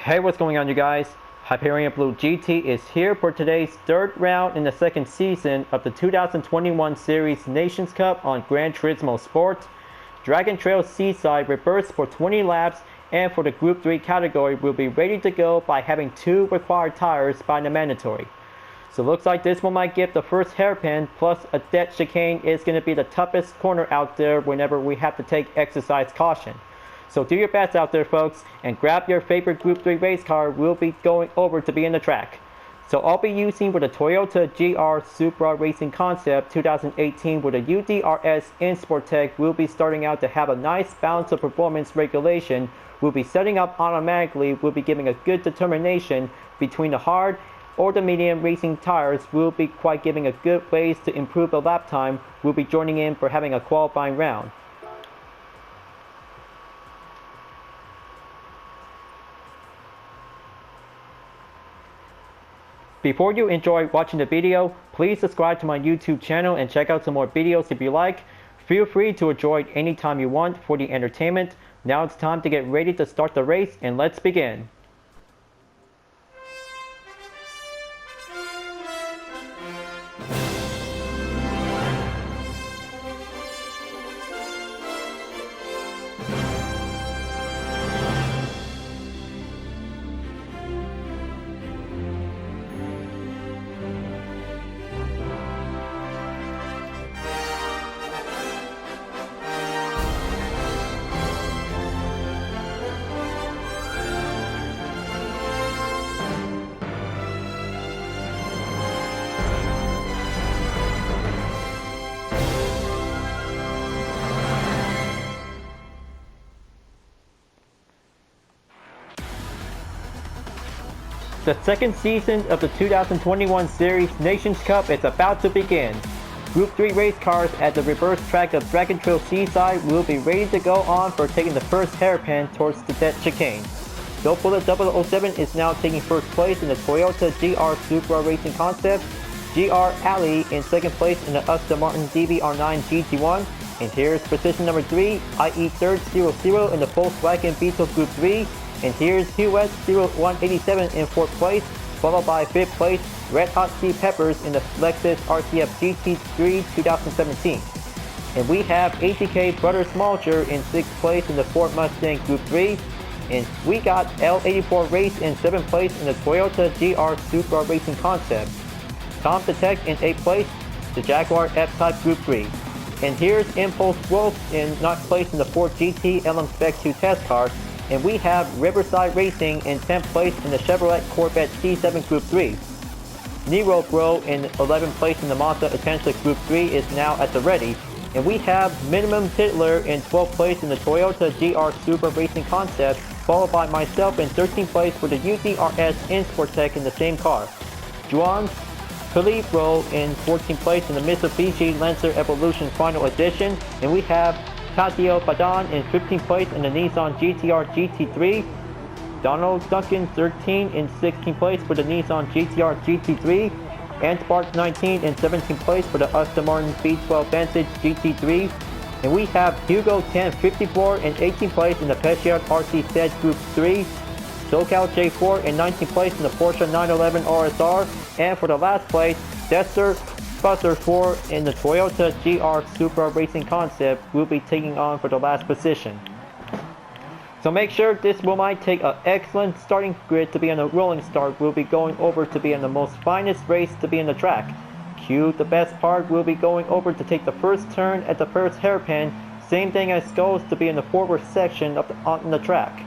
Hey, what's going on, you guys? Hyperion-Blue-GT is here for today's third round in the second season of the 2021 Series Nations Cup on Gran Turismo Sport. Dragon Trail Seaside reversed for 20 laps, and for the Group 3 category will be ready to go by having 2 required tires by the mandatory. So looks like this one might give the first hairpin, plus a dead chicane is going to be the toughest corner out there whenever we have to take exercise caution. So do your best out there, folks, and grab your favorite Group 3 race car. We'll be going over to be in the track. So I'll be using with a Toyota Gr.3 Racing Concept 2018 with a UDRS in Sportec. We'll be starting out to have a nice balance of performance regulation. We'll be setting up automatically. We'll be giving a good determination between the hard or the medium racing tires. We'll be quite giving a good ways to improve the lap time. We'll be joining in for having a qualifying round. Before you enjoy watching the video, please subscribe to my YouTube channel and check out some more videos if you like. Feel free to enjoy anytime you want for the entertainment. Now it's time to get ready to start the race, and let's begin. The second season of the 2021 Series Nations Cup is about to begin. Group 3 race cars at the reverse track of Dragon Trail Seaside will be ready to go on for taking the first hairpin towards the dead chicane. Bill Bullet 007 is now taking first place in the Toyota Gr.3 Racing Concept. GR Alley in second place in the Aston Martin DBR9 GT1. And here's position number 3, IE third 00 in the Volkswagen Beetle Group 3. And here's Hewitt 0187 in 4th place, followed by 5th place Red Hot Chili Peppers in the Lexus RCF GT3 2017. And we have ATK Brother Smallcher in 6th place in the Ford Mustang Group 3. And we got L84 Race in 7th place in the Toyota Gr.3 Racing Concept. Tom the Tech in 8th place, the Jaguar F-Type Group 3. And here's Impulse Wolf in 9th place in the Ford GT LM Spec 2 test car. And we have Riverside Racing in 10th place in the Chevrolet Corvette C7 Group 3. Nero Bro in 11th place in the Mazda Attention Group 3 is now at the ready. And we have Minimum Titler in 12th place in the Toyota Gr.3 Racing Concept, followed by myself in 13th place for the UDRS in Sportec in the same car. Juan Calibro in 14th place in the Mitsubishi Lancer Evolution Final Edition. And we have Tadeo Badan in 15th place in the Nissan GTR GT3. Donald Duncan 13 in 16th place for the Nissan GTR GT3. And Sparks 19 in 17th place for the Aston Martin B12 Vantage GT3. And we have Hugo 1054 in 18th place in the Peugeot RC Sedge Group 3. SoCal J4 in 19th place in the Porsche 911 RSR. And for the last place, Dester Buster 4 in the Toyota Gr.3 Racing Concept will be taking on for the last position. So make sure this will might take an excellent starting grid to be on a rolling start. We'll be going over to be in the most finest race to be in the track. Q, the best part, will be going over to take the first turn at the first hairpin. Same thing as goes to be in the forward section of on the track.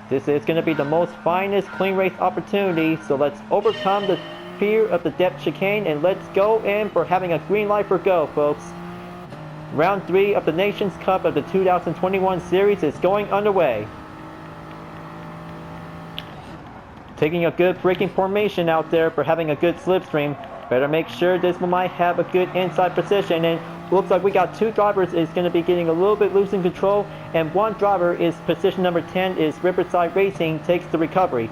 This is going to be the most finest clean race opportunity. So let's overcome the fear of the depth chicane and let's go in for having a green light for go, folks. Round 3 of the Nations Cup of the 2021 Series is going underway. Taking a good braking formation out there for having a good slipstream. Better make sure this one might have a good inside position, and looks like we got 2 drivers is going to be getting a little bit loose in control, and 1 driver is position number 10 is Riverside Racing takes the recovery.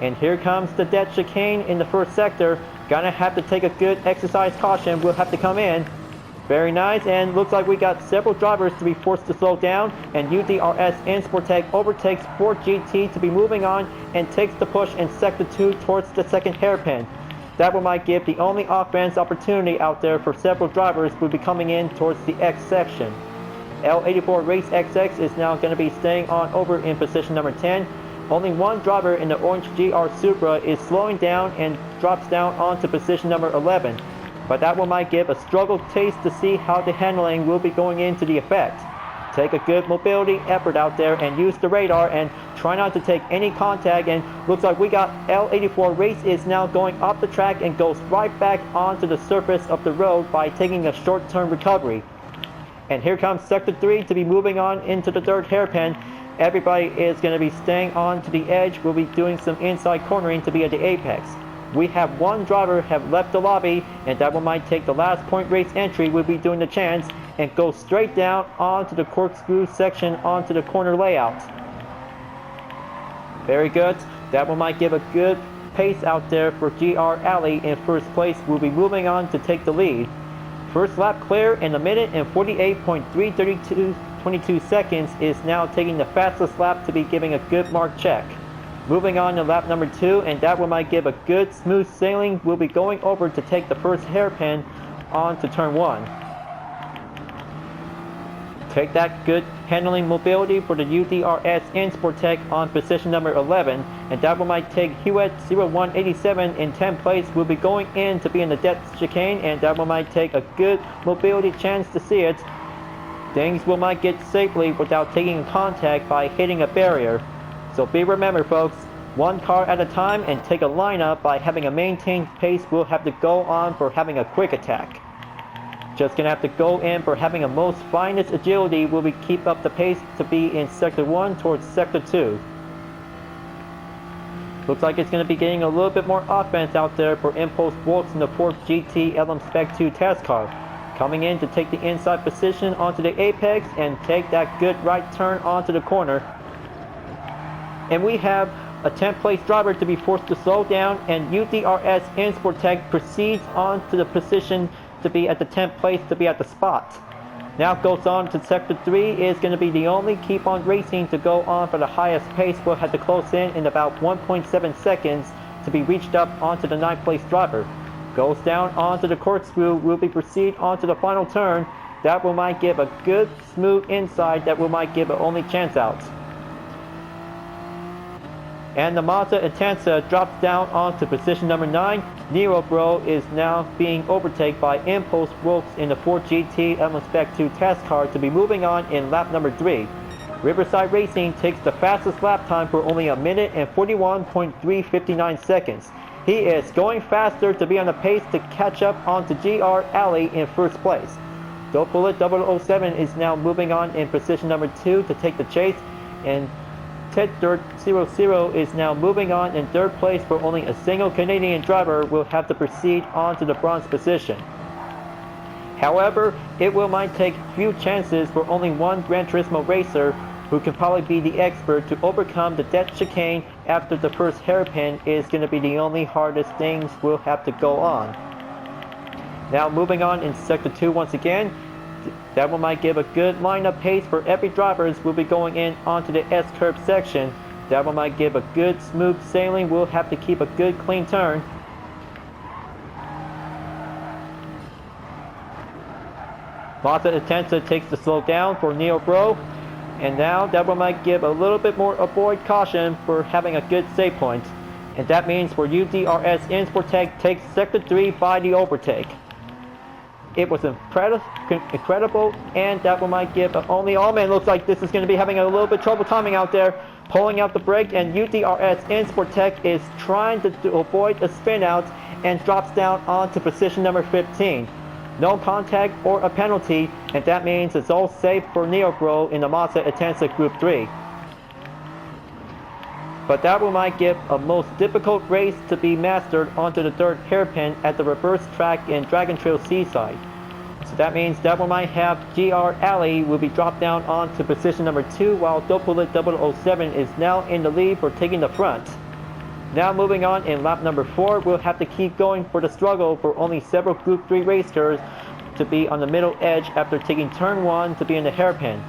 And here comes the dead chicane in the first sector. Gonna have to take a good exercise caution. We'll have to come in. Very nice, and looks like we got several drivers to be forced to slow down, and UDRS and Sportec overtakes Ford GT to be moving on and takes the push in Sector 2 towards the second hairpin. That will might give the only offense opportunity out there for several drivers who will be coming in towards the X section. L84 Race XX is now going to be staying on over in position number 10. Only one driver in the orange GR Supra is slowing down and drops down onto position number 11. But that one might give a struggle taste to see how the handling will be going into the effect. Take a good mobility effort out there and use the radar and try not to take any contact, and looks like we got L84 Race is now going off the track and goes right back onto the surface of the road by taking a short-term recovery. And here comes Sector 3 to be moving on into the third hairpin. Everybody is going to be staying on to the edge. We'll be doing some inside cornering to be at the apex. We have one driver have left the lobby, and that one might take the last point race entry. We'll be doing the chance and go straight down onto the corkscrew section onto the corner layout. Very good. That one might give a good pace out there for GR Alley in first place. We'll be moving on to take the lead. First lap clear in a minute and 48.322 seconds is now taking the fastest lap to be giving a good mark check. Moving on to lap number 2, and that one might give a good smooth sailing. We'll be going over to take the first hairpin on to turn 1. Take that good handling mobility for the UDRS and Sportec on position number 11, and that one might take Hewitt 0187 in 10th place. We'll be going in to be in the depth chicane, and that one might take a good mobility chance to see it. Things will might get safely without taking contact by hitting a barrier. So be remember folks, one car at a time, and take a lineup by having a maintained pace. We'll have to go on for having a quick attack. Just gonna have to go in for having a most finest agility. Will we keep up the pace to be in Sector 1 towards Sector 2. Looks like it's gonna be getting a little bit more offense out there for Impulse Wolves in the Ford GT LM Spec 2 test car. Coming in to take the inside position onto the apex and take that good right turn onto the corner. And we have a 10th place driver to be forced to slow down, and UDRS and Sportec proceeds on to the position to be at the 10th place to be at the spot. Now goes on to Sector 3 is going to be the only keep on racing to go on for the highest pace. We'll have to close in about 1.7 seconds to be reached up onto the 9th place driver. Goes down onto the corkscrew, will be proceed onto the final turn. That will might give a good smooth inside, that will might give an only chance out. And the Mazda Atenza drops down onto position number 9. Nero Bro is now being overtaken by Impulse Wolves in the Ford GT LM Spec 2 test car to be moving on in lap number 3. Riverside Racing takes the fastest lap time for only a minute and 41.359 seconds. He is going faster to be on the pace to catch up onto GR Alley in first place. Dope Bullet 007 is now moving on in position number 2 to take the chase, and Ted Dirt 00 is now moving on in third place for only a single Canadian driver will have to proceed on to the bronze position. However, it will might take few chances for only one Gran Turismo racer who can probably be the expert to overcome the death chicane after the first hairpin is going to be the only hardest things will have to go on. Now moving on in Sector 2 once again. That one might give a good lineup pace for every drivers. Will be going in onto the S-curve section. That one might give a good smooth sailing. We'll have to keep a good clean turn. Mazda Atenza takes the slow down for Neo Bro. And now that one might give a little bit more avoid caution for having a good save point. And that means for UDRS and Sportec takes Sector 3 by the overtake. It was incredible, and that one might give only, oh man, looks like this is going to be having a little bit trouble timing out there, pulling out the brake, and UDRS and Sportec is trying to avoid a spin out and drops down onto position number 15. No contact or a penalty, and that means it's all safe for Neobro in the Mazda Atenza Group 3. But that one might give a most difficult race to be mastered onto the third hairpin at the reverse track in Dragon Trail Seaside. So that means that one might have GR Alley will be dropped down onto position number 2, while Dopolit 007 is now in the lead for taking the front. Now moving on in lap number 4, we'll have to keep going for the struggle for only several Group 3 race cars to be on the middle edge after taking turn 1 to be in the hairpin.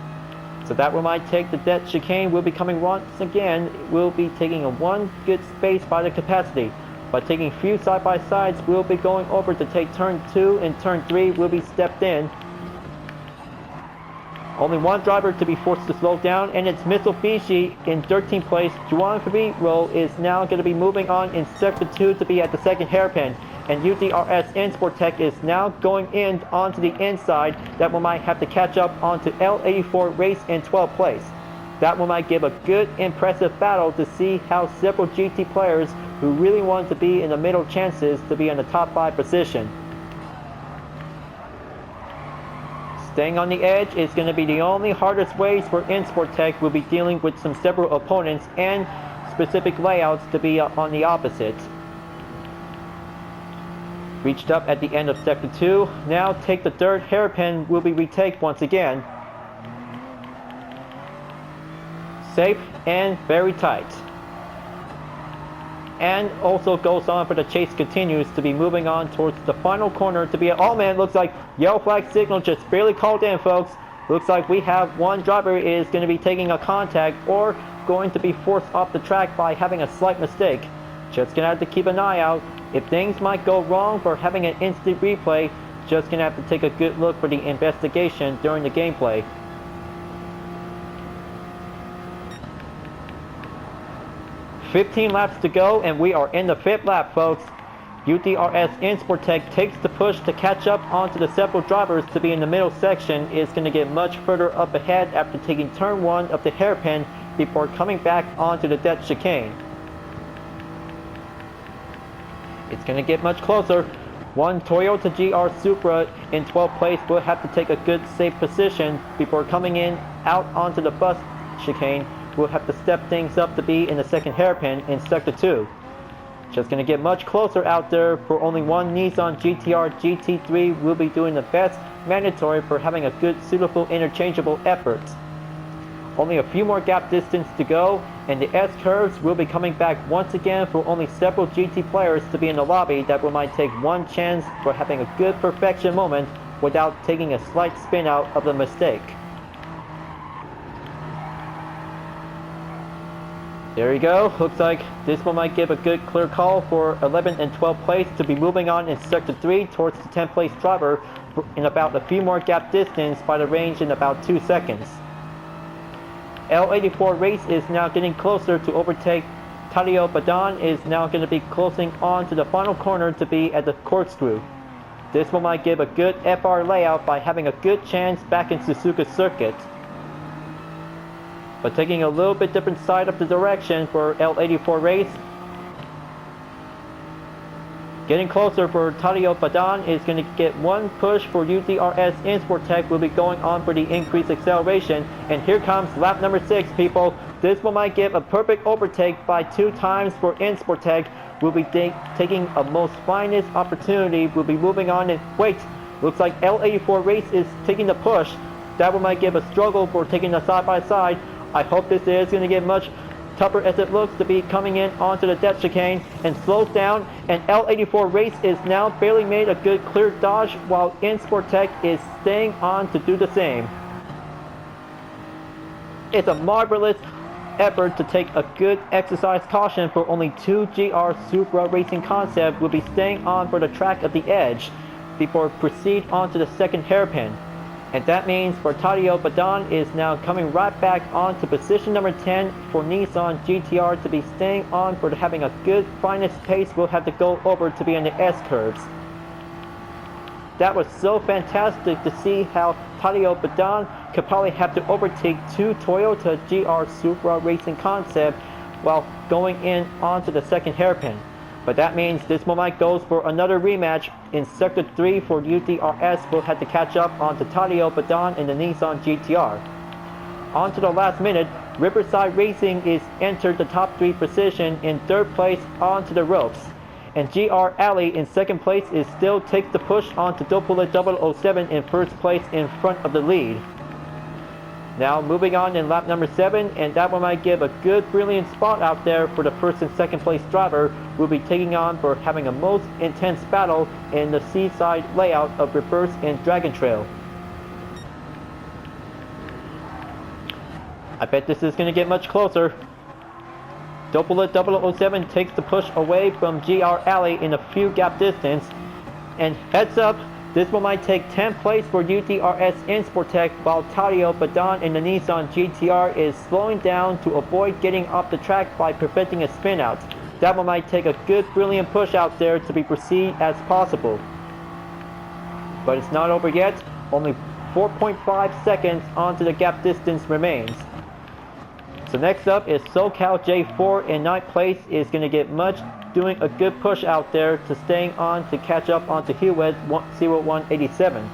So that one might take the dead chicane. Will be coming once again. Will be taking a one good space by the capacity. By taking few side-by-sides, we'll be going over to take turn 2 and turn 3 will be stepped in. Only one driver to be forced to slow down, and it's Mitsubishi in 13th place. Turismo is now going to be moving on in sector 2 to be at the second hairpin. And UDRS Insportec is now going in onto the inside. That one might have to catch up onto L84 Race in 12th place. That one might give a good, impressive battle to see how several GT players who really want to be in the middle chances to be in the top 5 position. Staying on the edge is going to be the only hardest ways for Insportec. Will be dealing with several opponents and specific layouts to be on the opposite. Reached up at the end of sector 2. Now take the third hairpin will be retake once again. Safe and very tight. And also goes on for the chase continues to be moving on towards the final corner to be oh man, looks like yellow flag signal just barely called in, folks. Looks like we have one driver is going to be taking a contact or going to be forced off the track by having a slight mistake. Just gonna have to keep an eye out. If things might go wrong for having an instant replay, just gonna have to take a good look for the investigation during the gameplay. "15 laps to go and we are in the 5th lap, folks. UDRS Insportec takes the push to catch up onto the several drivers to be in the middle section. Is going to get much further up ahead after taking turn 1 of the hairpin before coming back onto the dead chicane. It's going to get much closer. One Toyota GR Supra in 12th place will have to take a good safe position before coming in out onto the bus chicane. We'll have to step things up to be in the second hairpin in sector 2. Just going to get much closer out there for only one Nissan GT-R GT3 will be doing the best mandatory for having a good suitable interchangeable effort. Only a few more gap distance to go and the S-curves will be coming back once again for only several GT players to be in the lobby that will might take one chance for having a good perfection moment without taking a slight spin out of the mistake. There you go. Looks like this one might give a good clear call for 11th and 12th place to be moving on in sector 3 towards the 10th place driver in about a few more gap distance by the range in about 2 seconds. L84 Race is now getting closer to overtake. Tadeo Badan is now going to be closing on to the final corner to be at the corkscrew. This one might give a good FR layout by having a good chance back in Suzuka circuit. But taking a little bit different side of the direction for L84 Race. Getting closer for Tadeo Badan is going to get one push for UDRS Insportec will be going on for the increased acceleration. And here comes lap number 6, people. This one might give a perfect overtake by 2 times for Insportec. We'll be taking a most finest opportunity. We'll be moving on and wait. Looks like L84 Race is taking the push. That one might give a struggle for taking the side-by-side. I hope this is going to get much tougher as it looks to be coming in onto the dead chicane and slows down, and L84 Race is now barely made a good clear dodge while Insportec is staying on to do the same. It's a marvelous effort to take a good exercise caution for only 2 GR Supra Racing Concept will be staying on for the track of the edge before proceed on to the second hairpin. And that means for Tadeo Badan is now coming right back on to position number 10 for Nissan GT-R to be staying on for having a good finest pace. We'll have to go over to be in the S-curves. That was so fantastic to see how Tadeo Badan could probably have to overtake 2 Toyota GR Supra Racing Concept while going in onto the second hairpin. But that means this one might goes for another rematch in sector 3 for UDRS. Will have to catch up onto Tadeo Badan in the Nissan GT-R. On to the last minute, Riverside Racing is entered the top 3 position in 3rd place onto the ropes. And GR Alley in 2nd place is still takes the push onto Dopula 007 in 1st place in front of the lead. Now moving on in lap number 7, and that one might give a good brilliant spot out there for the first and second place driver. Will be taking on for having a most intense battle in the Seaside layout of Reverse and Dragon Trail. I bet this is going to get much closer. Doppler 007 takes the push away from GR Alley in a few gap distance. And heads up, this one might take 10th place for UTRS in Sportec, while Tadeo Badon in the Nissan GTR is slowing down to avoid getting off the track by preventing a spin out. That one might take a good brilliant push out there to be perceived as possible. But it's not over yet. Only 4.5 seconds onto the gap distance remains. So next up is SoCal J4 in 9th place is going to get much, doing a good push out there to staying on to catch up onto Hewitt 0187.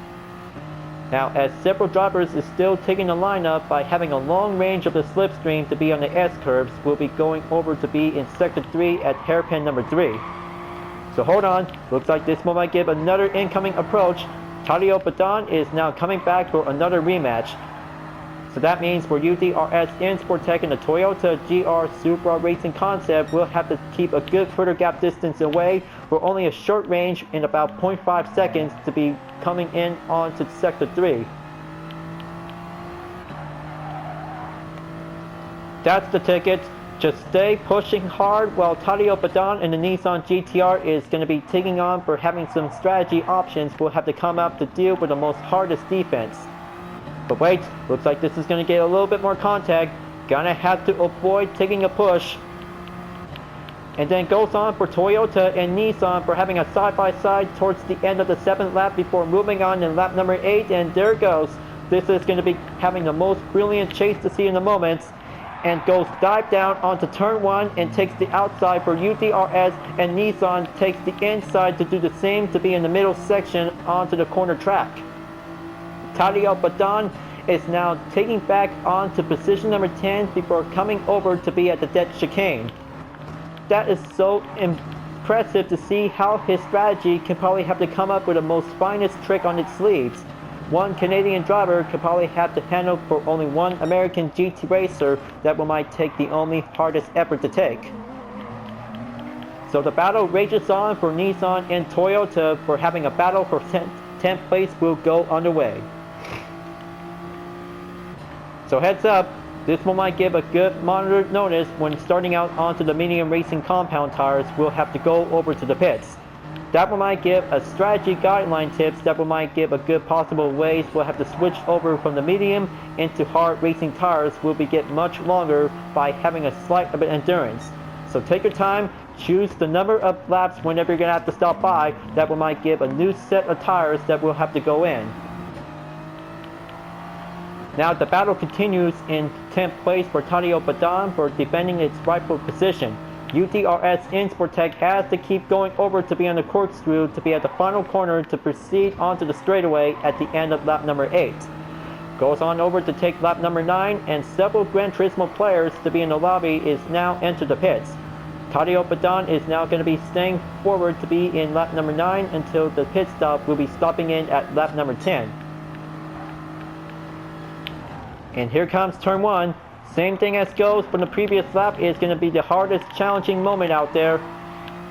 Now, as several drivers is still taking the lineup by having a long range of the slipstream to be on the S-curves, we'll be going over to be in Sector 3 at hairpin number 3. So hold on, looks like this one might give another incoming approach. Tadeo Badon is now coming back for another rematch. So that means for UTRS in Sportec and the Toyota GR Supra Racing Concept, we'll have to keep a good further gap distance away for only a short range in about 0.5 seconds to be coming in onto Sector 3. That's the ticket. Just stay pushing hard while Tadeo Badon in the Nissan GTR is going to be taking on for having some strategy options. We'll have to come up to deal with the most hardest defense. But wait, looks like this is going to get a little bit more contact. Gonna have to avoid taking a push. And then goes on for Toyota and Nissan for having a side-by-side towards the end of the 7th lap before moving on in lap number 8. And there goes. This is going to be having the most brilliant chase to see in the moments. And goes dive down onto turn 1 and takes the outside for UTRS, and Nissan takes the inside to do the same to be in the middle section onto the corner track. Tadeo Badon is now taking back onto position number 10 before coming over to be at the dead chicane. That is so impressive to see how his strategy can probably have to come up with the most finest trick on its sleeves. One Canadian driver could probably have to handle for only one American GT racer. That one might take the only hardest effort to take. So the battle rages on for Nissan and Toyota for having a battle for 10th place will go underway. So heads up, this one might give a good monitored notice when starting out onto the medium racing compound tires. We'll have to go over to the pits. That one might give a strategy guideline tips. That one might give a good possible ways. We'll have to switch over from the medium into hard racing tires. Will be get much longer by having a slight bit of endurance. So take your time, choose the number of laps whenever you're gonna have to stop by. That one might give a new set of tires that will have to go in. Now the battle continues in 10th place for Tadeo Badon for defending its rightful position. UTRS in Sportec has to keep going over to be on the corkscrew to be at the final corner to proceed onto the straightaway at the end of lap number 8. Goes on over to take lap number 9, and several Gran Turismo players to be in the lobby is now entered the pits. Tadeo Badon is now going to be staying forward to be in lap number 9 until the pit stop will be stopping in at lap number 10. And here comes turn 1. Same thing as goes from the previous lap is going to be the hardest challenging moment out there.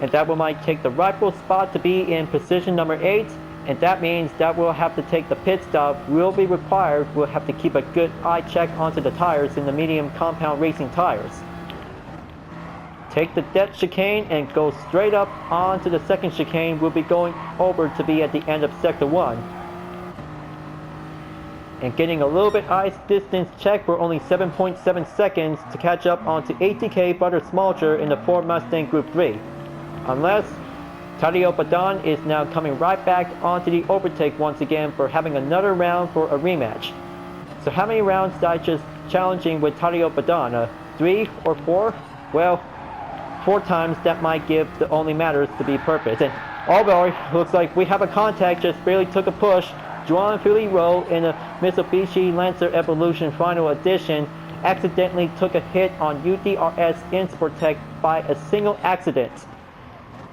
And that one might take the rightful spot to be in position number 8. And that means that we'll have to take the pit stop will be required. We'll have to keep a good eye check onto the tires in the medium compound racing tires. Take the dead chicane and go straight up onto the second chicane. We'll be going over to be at the end of sector 1. And getting a little bit ice distance check for only 7.7 seconds to catch up onto ATK Butter Smolcher in the Ford Mustang Group 3. Unless Tadeo Badon is now coming right back onto the overtake once again for having another round for a rematch. So how many rounds did I just challenging with Tadeo Badon? 3 or 4? Well, 4 times that might give the only matters to be perfect. And oh boy, looks like we have a contact, just barely took a push. Juan Filiro in a Mitsubishi Lancer Evolution Final Edition accidentally took a hit on UTRS in Sportec by a single accident.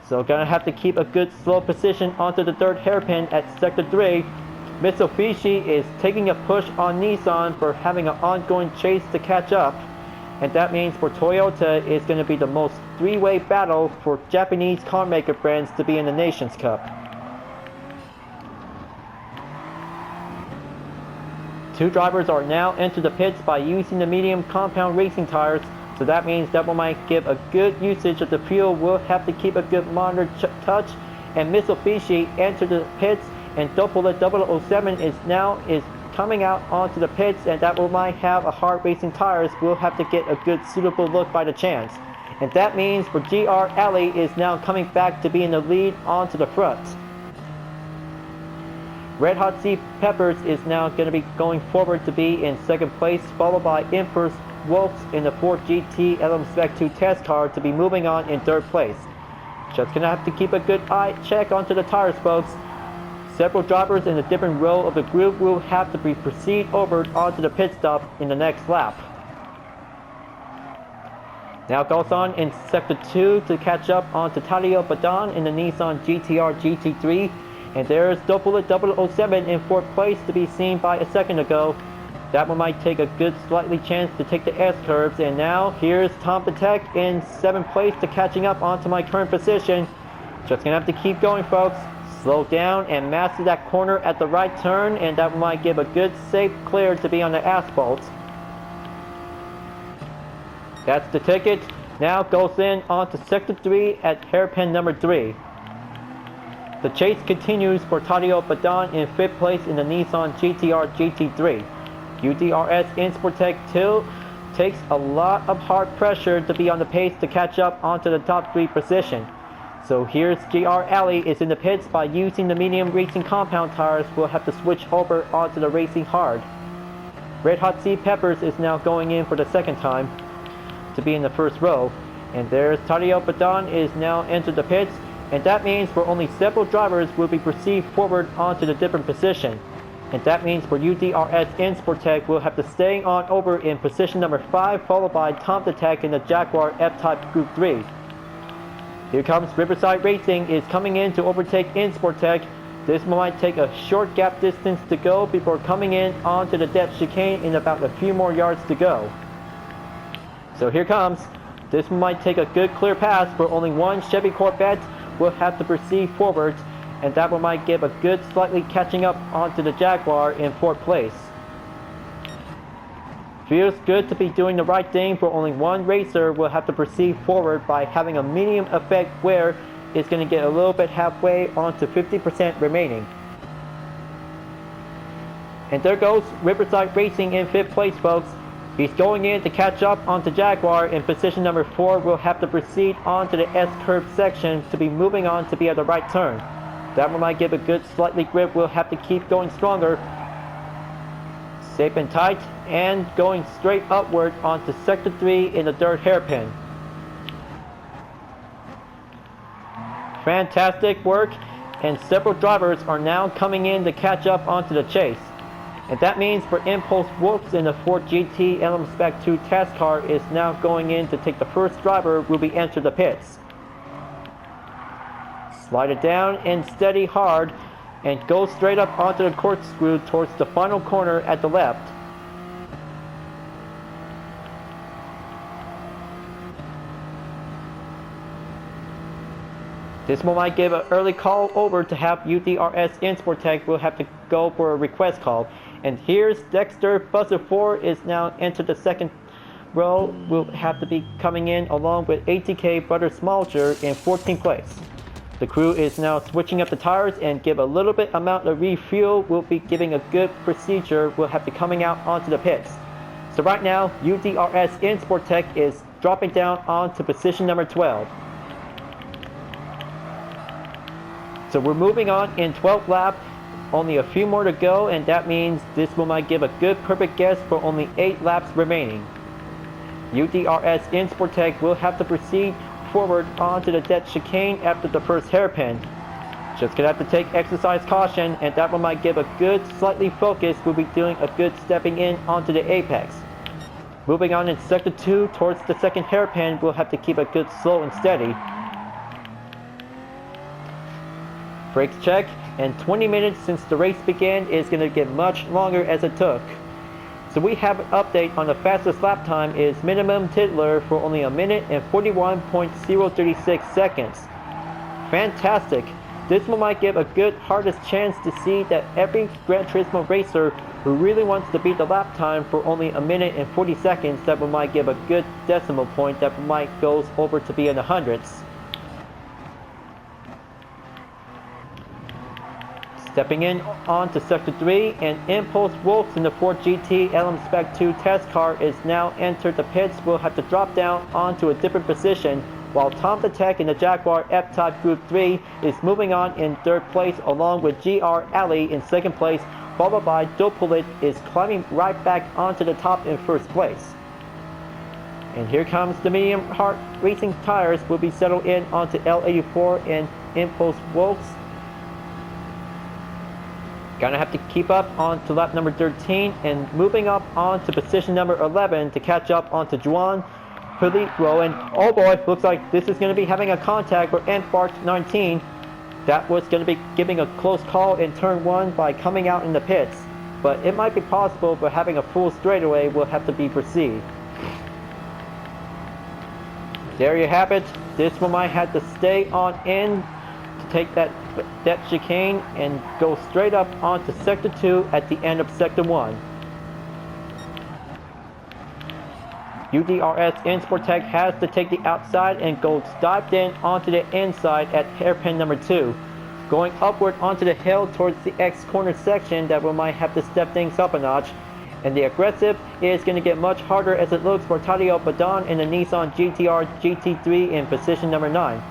So gonna have to keep a good slow position onto the third hairpin at sector 3. Mitsubishi is taking a push on Nissan for having an ongoing chase to catch up. And that means for Toyota, it's going to be the most three-way battle for Japanese car maker brands to be in the Nations Cup. Two drivers are now into the pits by using the medium compound racing tires, so that means that one might give a good usage of the fuel. Will have to keep a good monitor touch, and Mitsubishi entered the pits, and Double 007 is coming out onto the pits, and that one might have a hard racing tires. Will have to get a good suitable look by the chance, and that means for GR Alley is now coming back to be in the lead onto the front. Red Hot Chili Peppers is now going to be going forward to be in second place, followed by Empress Wolves in the Ford GT LM Spec 2 test car to be moving on in third place. Just going to have to keep a good eye check onto the tires, folks. Several drivers in a different row of the group will have to proceed over onto the pit stop in the next lap. Now goes on in Sector 2 to catch up onto Tadeo Badan in the Nissan GT-R GT3. And there's Double 007 in fourth place to be seen by a second ago. That one might take a good slightly chance to take the S-curves. And now here's Tom the Tech in seventh place to catching up onto my current position. Just gonna have to keep going, folks. Slow down and master that corner at the right turn, and that might give a good safe clear to be on the asphalt. That's the ticket. Now goes in onto Sector 3 at hairpin number 3. The chase continues for Tadeo Badan in fifth place in the Nissan GT-R GT3. UDRS Insportec 2 takes a lot of hard pressure to be on the pace to catch up onto the top 3 position. So here's GR Alley is in the pits by using the medium racing compound tires. Will have to switch over onto the racing hard. Red Hot Chili Peppers is now going in for the second time to be in the first row. And there's Tadeo Badan is now entered the pits. And that means for only several drivers will be proceed forward onto the different position. And that means for UDRS Insportec will have to stay on over in position number 5, followed by Tom the Tech in the Jaguar F-Type Group 3. Here comes Riverside Racing is coming in to overtake Insportec. This might take a short gap distance to go before coming in onto the depth chicane in about a few more yards to go. So here comes. This might take a good clear pass for only one Chevy Corvette. Will have to proceed forward, and that one might give a good slightly catching up onto the Jaguar in fourth place. Feels good to be doing the right thing for only one racer. Will have to proceed forward by having a medium effect where it's going to get a little bit halfway onto 50% remaining. And there goes Riverside Racing in fifth place, folks. He's going in to catch up onto Jaguar in position number 4. Will have to proceed onto the S-curve section to be moving on to be at the right turn. That one might give a good slightly grip. Will have to keep going stronger. Safe and tight, and going straight upward onto Sector 3 in the third hairpin. Fantastic work, and several drivers are now coming in to catch up onto the chase. And that means for Impulse Wolves in the Ford GT LM Spec 2 test car is now going in to take the first driver will be enter the pits. Slide it down and steady hard and go straight up onto the corkscrew towards the final corner at the left. This one might give an early call over to have UDRS Insportec. Will have to go for a request call. And here's Dexter Buzzer 4 is now entered the second row. Will have to be coming in along with ATK Brother Smalcher in 14th place. The crew is now switching up the tires and give a little bit amount of refuel. Will be giving a good procedure. Will have to coming out onto the pits. So right now, UDRS Insportec is dropping down onto position number 12. So we're moving on in 12th lap. Only a few more to go, and that means this one might give a good perfect guess for only 8 laps remaining. UDRS Insportec will have to proceed forward onto the dead chicane after the first hairpin. Just gonna have to take exercise caution, and that one might give a good slightly focus. We'll be doing a good stepping in onto the apex. Moving on in sector 2 towards the second hairpin, we'll have to keep a good slow and steady. Brakes check, and 20 minutes since the race began is going to get much longer as it took. So we have an update on the fastest lap time is minimum titular for only 1 minute and 41.036 seconds. Fantastic. This one might give a good hardest chance to see that every Gran Turismo racer who really wants to beat the lap time for only 1 minute and 40 seconds, that one might give a good decimal point that might goes over to be in the hundreds. Stepping in onto Sector 3, and Impulse Wolves in the Ford GT LM Spec 2 test car is now entered the pits. Will have to drop down onto a different position, while Tom the Tech in the Jaguar F-Type Group 3 is moving on in 3rd place, along with GR Ali in 2nd place, followed by Dopulit is climbing right back onto the top in 1st place. And here comes the medium hard racing tires will be settled in onto L84 and Impulse Wolves. Gonna have to keep up on to lap number 13 and moving up on to position number 11 to catch up onto Juan Filippo. And oh boy, looks like this is going to be having a contact for Enbart 19. That was going to be giving a close call in turn 1 by coming out in the pits. But it might be possible, but having a full straightaway will have to be perceived. There you have it. This one might have to stay on in to take that chicane and go straight up onto Sector 2 at the end of Sector 1. UDRS Insportec has to take the outside and goes dived in onto the inside at hairpin number 2. Going upward onto the hill towards the X corner section that we might have to step things up a notch. And the aggressive is going to get much harder as it looks for Tadeo Badon in the Nissan GTR GT3 in position number 9.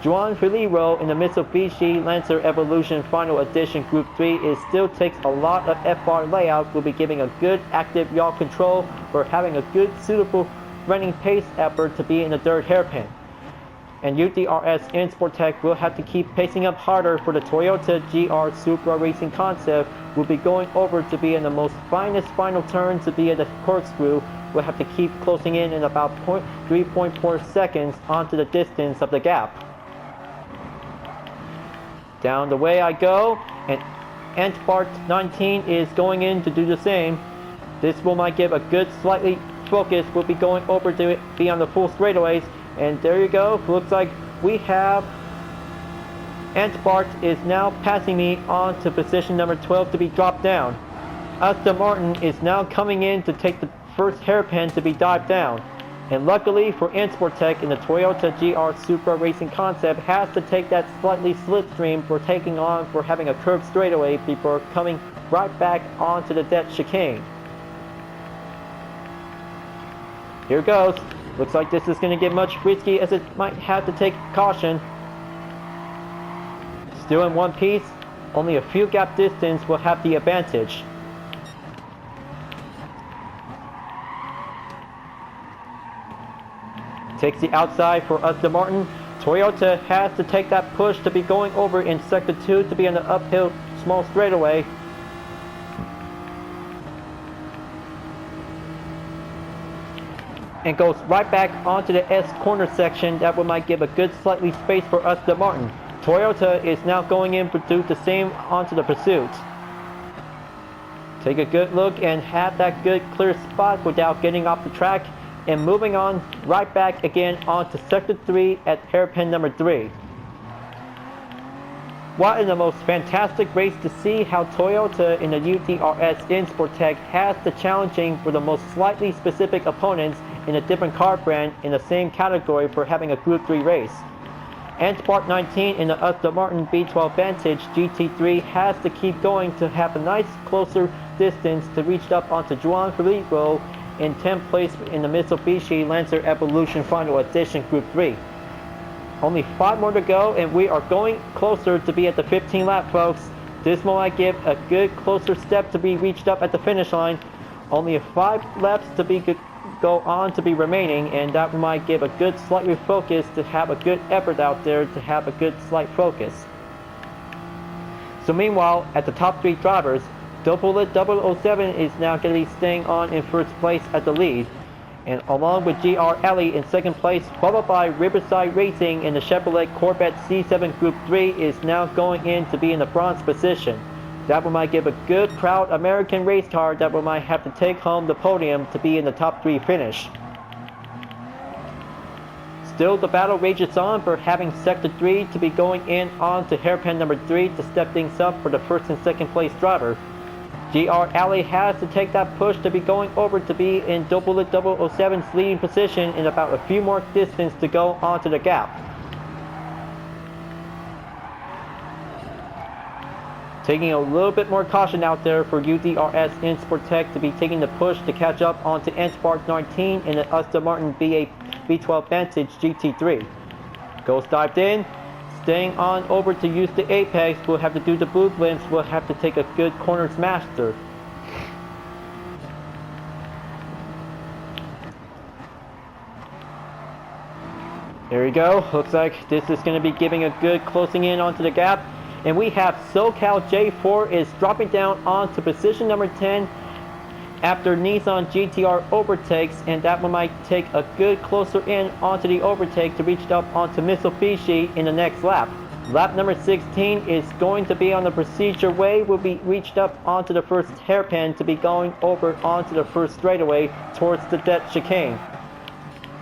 Juan Filippo in the Mitsubishi Lancer Evolution Final Edition Group 3 is still takes a lot of F-bar layout, will be giving a good active yaw control for having a good suitable running pace effort to be in the 3rd hairpin. And UDRS Insportec will have to keep pacing up harder for the Toyota GR Supra Racing Concept, will be going over to be in the most finest final turn to be in the corkscrew, will have to keep closing in about 3.4 seconds onto the distance of the gap. Down the way I go, and Antbart 19 is going in to do the same. This will might give a good slightly focus, will be going over to be on the full straightaways, and there you go. Looks like we have Antbart is now passing me on to position number 12 to be dropped down. Aston Martin is now coming in to take the first hairpin to be dived down. And luckily for Insportec in the Toyota GR Supra Racing Concept has to take that slightly slipstream for taking on for having a curved straightaway before coming right back onto the dead chicane. Here goes. Looks like this is going to get much risky as it might have to take caution. Still in one piece, only a few gap distance will have the advantage. Takes the outside for Aston Martin. Toyota has to take that push to be going over in Sector 2 to be on the uphill small straightaway. And goes right back onto the S corner section. That one might give a good slightly space for Aston Martin. Toyota is now going in to do the same onto the pursuit. Take a good look and have that good clear spot without getting off the track. And moving on right back again onto Sector 3 at hairpin number 3. What in the most fantastic race to see how Toyota in the UDRS Insportec has the challenging for the most slightly specific opponents in a different car brand in the same category for having a Group 3 race. Antbart 19 in the Aston Martin B12 Vantage GT3 has to keep going to have a nice closer distance to reach up onto Juan Filippo in 10th place in the Mitsubishi Lancer Evolution Final Edition Group 3. Only 5 more to go and we are going closer to be at the 15 lap, folks. This might give a good closer step to be reached up at the finish line. Only 5 laps to be go on to be remaining, and that might give a good slight refocus to have a good effort out there to have a good slight focus. So meanwhile, at the top 3 drivers, Doublet 007 is now going to be staying on in first place at the lead. And along with GR Alley in second place, followed by Riverside Racing in the Chevrolet Corvette C7 Group 3 is now going in to be in the bronze position. That one might give a good, proud American race car that one might have to take home the podium to be in the top 3 finish. Still, the battle rages on for having Sector 3 to be going in on to hairpin number 3 to step things up for the first and second place driver. GR Alley has to take that push to be going over to be in 007's leading position in about a few more distance to go onto the gap. Taking a little bit more caution out there for UDRS in Sportec to be taking the push to catch up onto Spark 19 in the Aston Martin V12 Vantage GT3. Ghost dived in. Staying on over to use the apex, we'll have to do the boot glimpse, we'll have to take a good corner smaster. There we go, looks like this is going to be giving a good closing in onto the gap. And we have SoCal J4 is dropping down onto position number 10 after Nissan GTR overtakes, and that one might take a good closer in onto the overtake to reach up onto Mitsubishi in the next lap. Lap number 16 is going to be on the procedure way, will be reached up onto the first hairpin to be going over onto the first straightaway towards the dead chicane.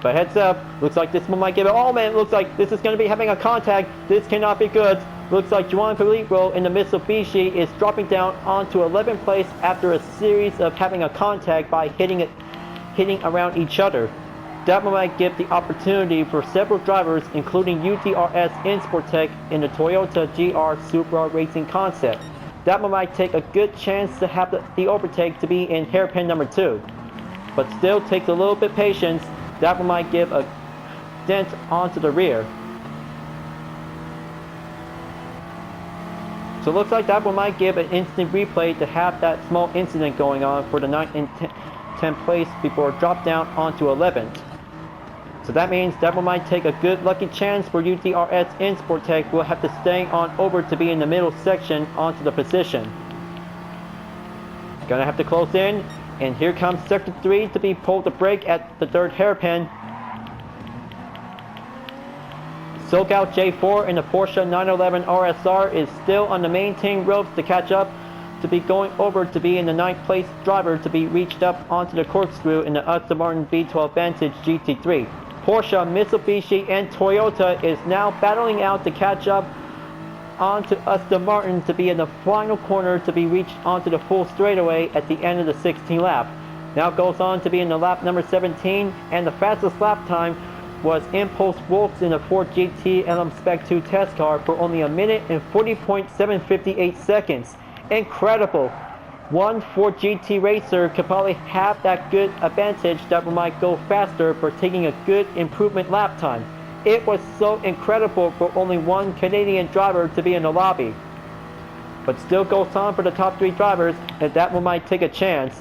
But heads up, looks like this one might give it, oh man, looks like this is going to be having a contact, this cannot be good. Looks like Juan Pedro in the Mitsubishi is dropping down onto 11th place after a series of having a contact by hitting around each other. That might give the opportunity for several drivers, including UTRS in Sportec in the Toyota GR Supra Racing concept. That might take a good chance to have the overtake to be in hairpin number 2. But still takes a little bit patience. That one might give a dent onto the rear. So it looks like that one might give an instant replay to have that small incident going on for the 9th and 10th place before drop down onto 11th. So that means that one might take a good lucky chance for UTRS in Sportec. Will have to stay on over to be in the middle section onto the position. Gonna have to close in, and here comes Sector 3 to be pulled the brake at the third hairpin. SoCal J4 in the Porsche 911 RSR is still on the maintain ropes to catch up, to be going over to be in the 9th place driver to be reached up onto the corkscrew in the Aston Martin V12 Vantage GT3. Porsche, Mitsubishi, and Toyota is now battling out to catch up onto Aston Martin to be in the final corner to be reached onto the full straightaway at the end of the 16th lap. Now goes on to be in the lap number 17, and the fastest lap time was Impulse Wolf's in the Ford GT LM Spec 2 test car for only 1 minute and 40.758 seconds. Incredible! One Ford GT racer could probably have that good advantage that might go faster for taking a good improvement lap time. It was so incredible for only one Canadian driver to be in the lobby. But still goes on for the top 3 drivers, and that one might take a chance.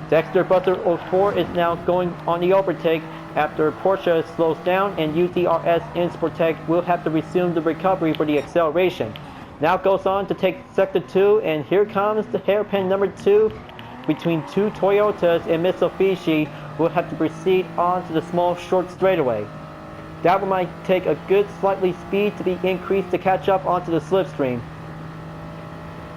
Dexter Butler 04 is now going on the overtake after Porsche slows down, and UTRS in Sportec will have to resume the recovery for the acceleration. Now goes on to take Sector 2, and here comes the hairpin number 2 between 2 Toyotas and Mitsubishi. Will have to proceed on to the small short straightaway. That one might take a good slightly speed to be increased to catch up onto the slipstream.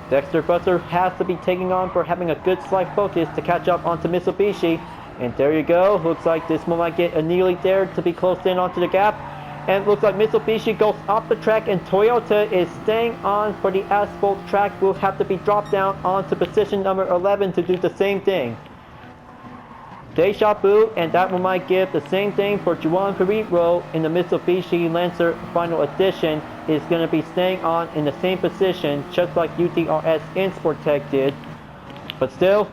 Dexter Butler has to be taking on for having a good slight focus to catch up onto Mitsubishi. And there you go, looks like this one might get a nearly there to be close in onto the gap. And it looks like Mitsubishi goes off the track, and Toyota is staying on for the asphalt track. Will have to be dropped down onto position number 11 to do the same thing. Deja vu, and that one might give the same thing for Juan Pedro in the Mitsubishi Lancer Final Edition. Is going to be staying on in the same position just like UTRS in Sportec did. But still,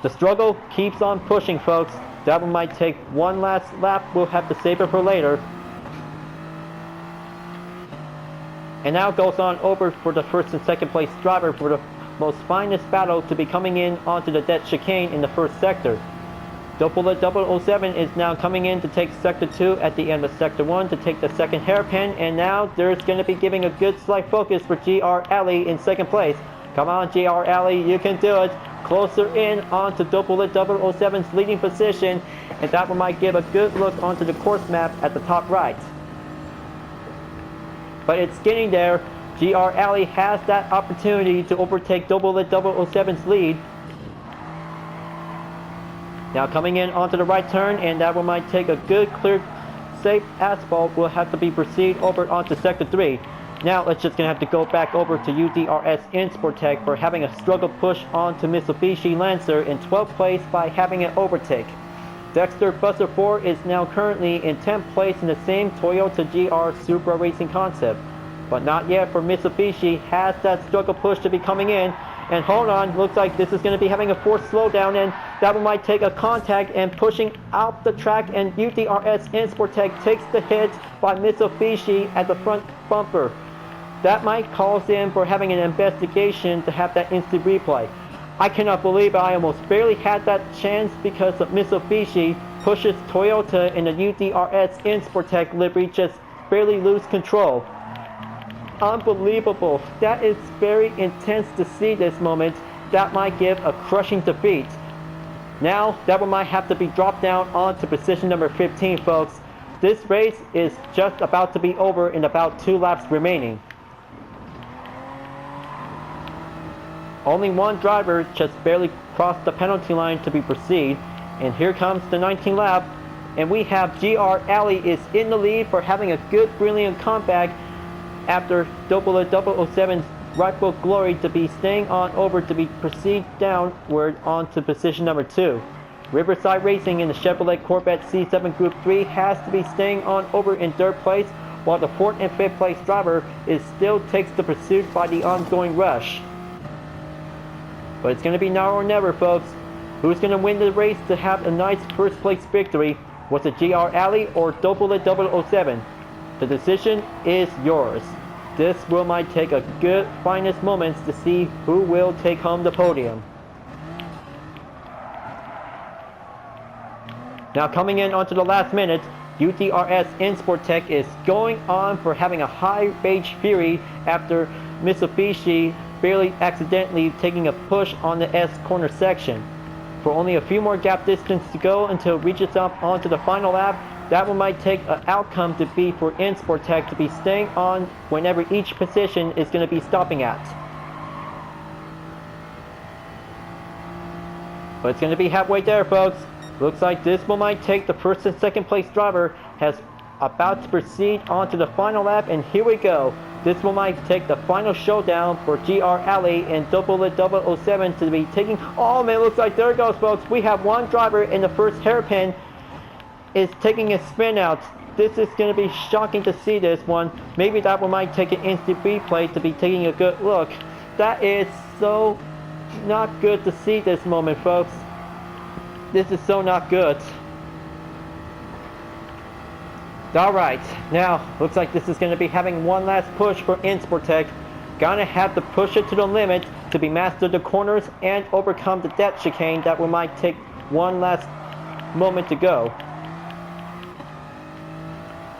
the struggle keeps on pushing, folks. That one might take one last lap. We'll have to save it for later. And now goes on over for the first and second place driver for the most finest battle to be coming in onto the dead chicane in the first sector. 007 is now coming in to take Sector 2 at the end of Sector 1 to take the second hairpin, and now there's going to be giving a good slight focus for GR Alley in second place. Come on, GR Alley, you can do it. closer in onto 007's leading position, and that one might give a good look onto the course map at the top right. But it's getting there. GR Alley has that opportunity to overtake 007's lead. Now coming in onto the right turn, and that one might take a good clear safe asphalt, will have to be proceed over onto sector 3. Now it's just gonna have to go back over to UDRS Insportec for having a struggle push onto Mitsubishi Lancer in 12th place by having an overtake. Dexter Buster 4 is now currently in 10th place in the same Toyota GR Supra Racing concept, but not yet for Mitsubishi. Has that struggle push to be coming in. And hold on, looks like this is going to be having a forced slowdown, and that one might take a contact and pushing out the track, and UDRS Insportec takes the hit by Mitsubishi at the front bumper. That might cause them for having an investigation to have that instant replay. I cannot believe I almost barely had that chance because of Mitsubishi pushes Toyota in the UDRS Insportec livery, just barely lose control. Unbelievable. That is very intense to see this moment. That might give a crushing defeat. Now that one might have to be dropped down onto position number 15, folks. This race is just about to be over in about 2 laps remaining. Only one driver just barely crossed the penalty line to be proceed, and here comes the 19th lap, and we have GR Alley is in the lead for having a good brilliant comeback after 007's rightful glory to be staying on over to be proceed downward onto position number 2. Riverside Racing in the Chevrolet Corvette C7 Group 3 has to be staying on over in 3rd place, while the 4th and 5th place driver is still takes the pursuit by the ongoing rush. But it's going to be now or never, folks. Who's going to win the race to have a nice first place victory? Was it GR Alley or 007? The decision is yours. This might take a good finest moments to see who will take home the podium. Now coming in onto the last minute, UDRS Insportec is going on for having a high rage fury after Mitsubishi barely accidentally taking a push on the S corner section. For only a few more gap distance to go until it reaches up onto the final lap, that one might take an outcome to be for Insportec to be staying on whenever each position is going to be stopping at. But it's going to be halfway there, folks. Looks like this one might take the 1st and 2nd place driver has about to proceed onto the final lap, and here we go. This one might take the final showdown for GR Alley and 007 to be taking. Oh man, looks like there it goes, folks. We have one driver in the first hairpin is taking a spin out. This is going to be shocking to see this one. Maybe that one might take an instant replay to be taking a good look. That is so not good to see this moment, folks. This is so not good. Alright, now looks like this is going to be having one last push for Insportec. Gonna have to push it to the limit to be master the corners and overcome the death chicane that we might take one last moment to go.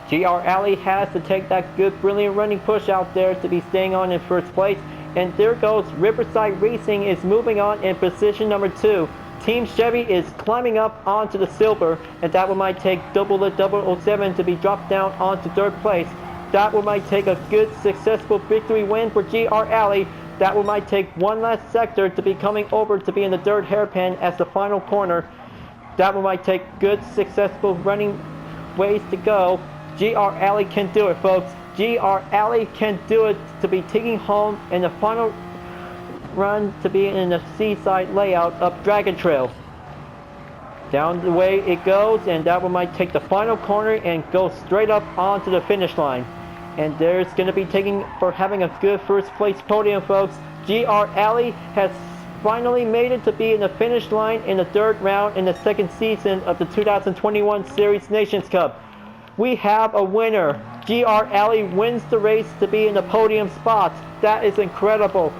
GR Alley has to take that good brilliant running push out there to be staying on in 1st place, and there goes Riverside Racing is moving on in position number 2. Team Chevy is climbing up onto the silver, and that one might take 007 to be dropped down onto 3rd place. That one might take a good successful victory win for GR Alley. That one might take one last sector to be coming over to be in the 3rd hairpin as the final corner. That one might take good successful running ways to go. GR Alley can do it, folks. GR Alley can do it to be taking home in the final run to be in the Seaside layout of Dragon Trail. Down the way it goes, and that one might take the final corner and go straight up onto the finish line. And there's going to be taking for having a good 1st place podium, folks. GR Alley has finally made it to be in the finish line in the 3rd round in the 2nd season of the 2021 Series Nations Cup. We have a winner. GR Alley wins the race to be in the podium spot. That is incredible.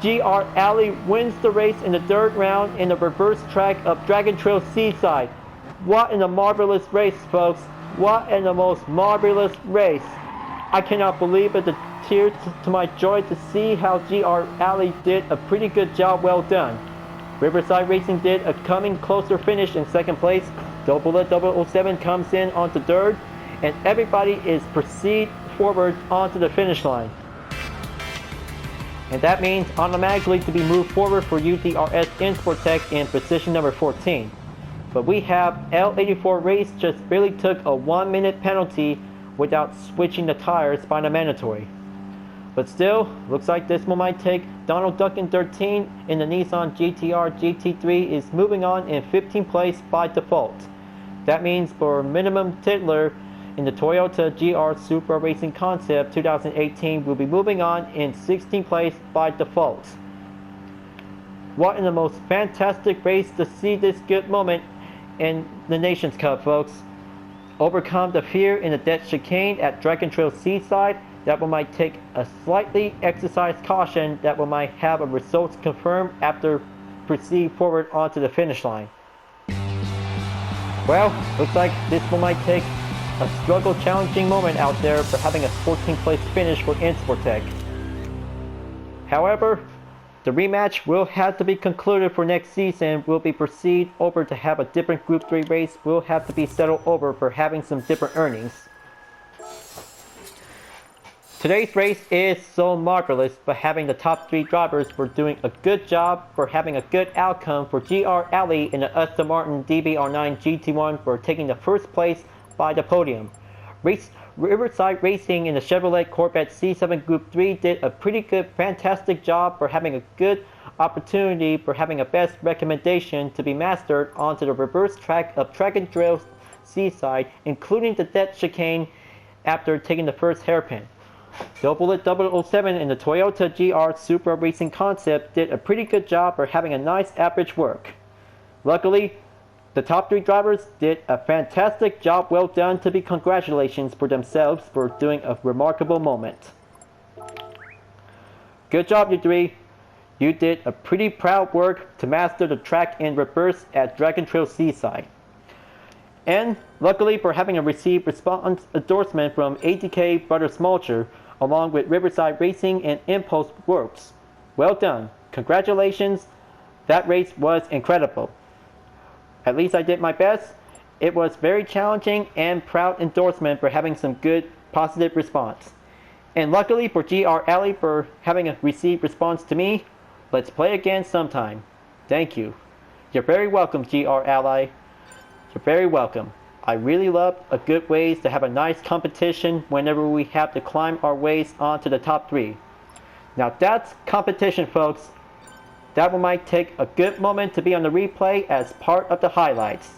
GR Alley wins the race in the 3rd round in the reverse track of Dragon Trail Seaside. What in a marvelous race, folks. What in the most marvelous race. I cannot believe it, the tears to my joy to see how GR Alley did a pretty good job, well done. Riverside Racing did a coming closer finish in second place. Double 007 comes in onto third, and everybody is proceed forward onto the finish line. And that means automatically to be moved forward for UDRS Insportec in position number 14. But we have L84 Race just barely took a 1-minute penalty without switching the tires by the mandatory. But still, looks like this one might take Donald Duckin 13 in the Nissan GT-R GT3 is moving on in 15th place by default. That means for minimum titler in the Toyota GR Supra Racing Concept 2018 will be moving on in 16th place by default. What in the most fantastic race to see this good moment in the Nations Cup, folks. Overcome the fear in the dead chicane at Dragon Trail Seaside. That one might take a slightly exercised caution that one might have a results confirmed after proceed forward onto the finish line. Well, looks like this one might take a struggle challenging moment out there for having a 14th place finish for Insportec. However, the rematch will have to be concluded for next season. Will be proceed over to have a different Group 3 race. Will have to be settled over for having some different earnings. Today's race is so marvelous for having the top 3 drivers for doing a good job, for having a good outcome for GR Ali in the Aston Martin DBR9 GT1 for taking the first place by the podium. Riverside Racing in the Chevrolet Corvette C7 Group 3 did a pretty good, fantastic job for having a good opportunity for having a best recommendation to be mastered onto the reverse track of Dragon Trail Seaside, including the dead chicane after taking the first hairpin. Double 007 in the Toyota GR Supra Racing Concept did a pretty good job for having a nice average work. Luckily, the top 3 drivers did a fantastic job, well done to be congratulations for themselves for doing a remarkable moment. Good job you 3. You did a pretty proud work to master the track in reverse at Dragon Trail Seaside. And luckily for having a received response endorsement from ATK Brother Smolcher along with Riverside Racing and Impulse Works. Well done. Congratulations. That race was incredible. At least I did my best. It was very challenging and proud endorsement for having some good positive response. And luckily for GR Ali for having a received response to me. Let's play again sometime. Thank you. You're very welcome, GR Ally. You're very welcome. I really love a good ways to have a nice competition whenever we have to climb our ways onto the top 3. Now that's competition, folks. That one might take a good moment to be on the replay as part of the highlights.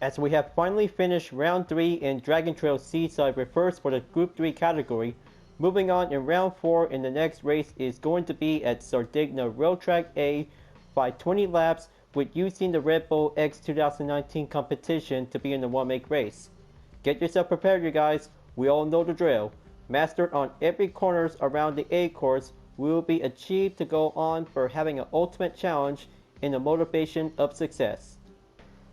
As we have finally finished round 3 in Dragon Trail Seaside reverse for the Group 3 category, moving on in round 4 in the next race is going to be at Sardinia Road Track A by 20 laps with using the Red Bull X 2019 competition to be in the 1-make race. Get yourself prepared, you guys. We all know the drill. Mastered on every corners around the A course will be achieved to go on for having an ultimate challenge in the motivation of success.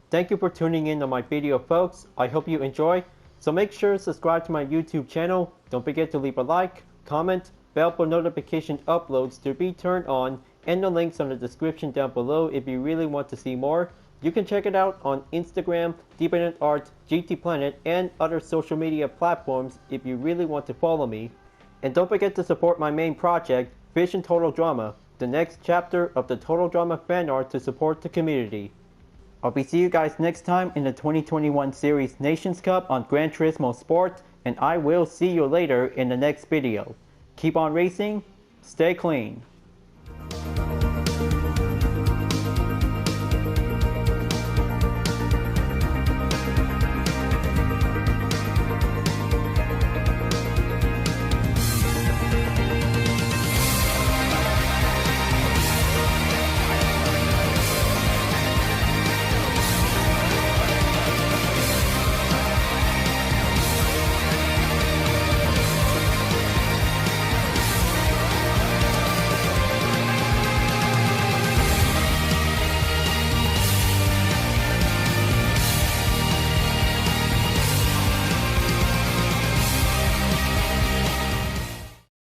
Thank you for tuning in on my video, folks. I hope you enjoy. So make sure to subscribe to my YouTube channel. Don't forget to leave a like, comment, bell for notification uploads to be turned on, and the links on the description down below if you really want to see more. You can check it out on Instagram, Dependent Art, GT Planet, and other social media platforms if you really want to follow me. And don't forget to support my main project, Vision Total Drama, the next chapter of the Total Drama fan art to support the community. I'll be seeing you guys next time in the 2021 Series Nations Cup on Gran Turismo Sport, and I will see you later in the next video. Keep on racing, stay clean.